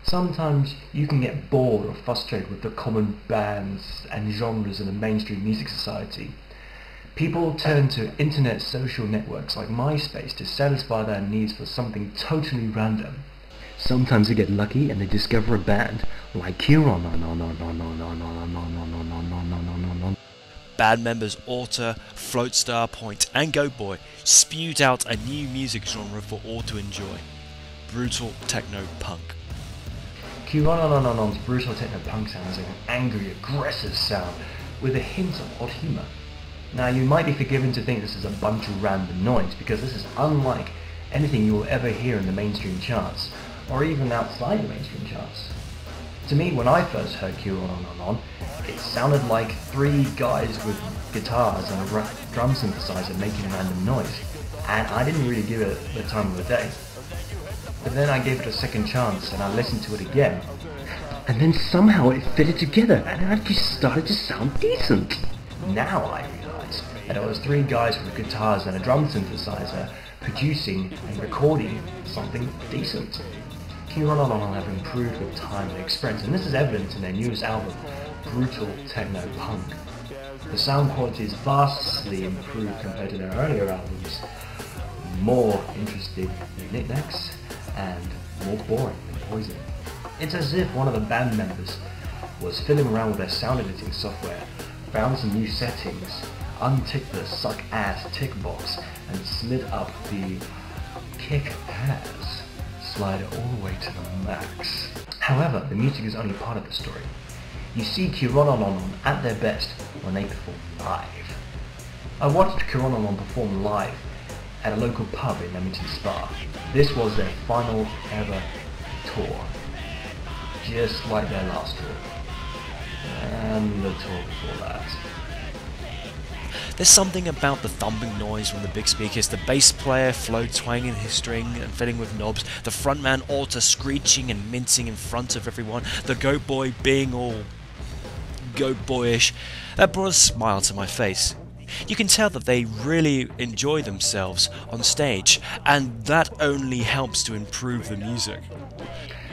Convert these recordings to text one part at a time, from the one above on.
Sometimes you can get bored or frustrated with the common bands and genres in the mainstream music society. People turn to internet social networks like MySpace to satisfy their needs for something totally random. Sometimes they get lucky and they discover a band like Kierononononononononononononononononononon. Band members Alter, Floatstar, Point and Goatboy spewed out a new music genre for all to enjoy: brutal techno punk. Kierononononon's brutal techno punk sound is like an angry, aggressive sound with a hint of odd humour. Now you might be forgiven to think this is a bunch of random noise because this is unlike anything you will ever hear in the mainstream charts, or even outside the mainstream charts. To me, when I first heard Kieronononon, it sounded like three guys with guitars and a drum synthesizer making random noise, and I didn't really give it the time of the day. But then I gave it a second chance and I listened to it again, and then somehow it fitted together and it actually started to sound decent. Now I realise that it was three guys with guitars and a drum synthesizer producing and recording something decent. Kieronononon have improved with time and experience, and this is evident in their newest album, Brutal Techno Punk. The sound quality is vastly improved compared to their earlier albums, more interesting in knickknacks and more boring than Poison. It's as if one of the band members was fiddling around with their sound editing software, found some new settings, unticked the suck-ass tick box, and slid up the kick-ass slider all the way to the max. However, the music is only part of the story. You see Kieronononon at their best when they perform live. I watched Kieronononon perform live at a local pub in Leamington Spa. This was their final ever tour, just like their last tour, and the tour before that. There's something about the thumping noise from the big speakers, the bass player Flo twanging his string and fiddling with knobs, the frontman Alter screeching and mincing in front of everyone, the goat boy being all goat boyish, that brought a smile to my face. You can tell that they really enjoy themselves on stage, and that only helps to improve the music.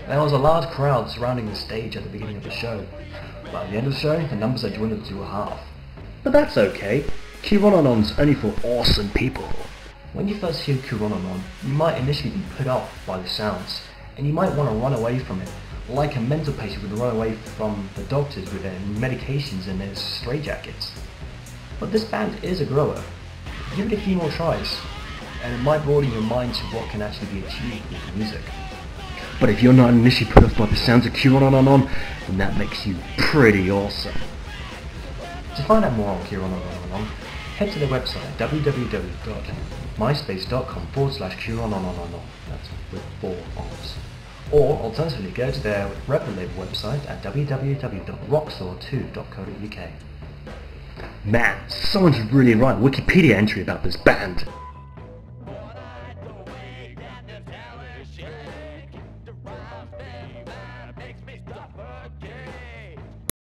There was a large crowd surrounding the stage at the beginning of the show, but at the end of the show, the numbers had dwindled to a half. But that's okay. Kierononon's only for awesome people. When you first hear Kierononon, you might initially be put off by the sounds, and you might want to run away from it, like a mental patient would run away from the doctors with their medications and their straitjackets. But this band is a grower. Give it a few more tries, and it might broaden your mind to what can actually be achieved with the music. But if you're not initially put off by the sounds of Kieronononon, then that makes you pretty awesome. To find out more on Kieronononon, head to their website at www.myspace.com/Kierononononon, that's with 4 O's. Or alternatively go to their record label website at www.rockstar2.co.uk. Man, someone should really write a Wikipedia entry about this band.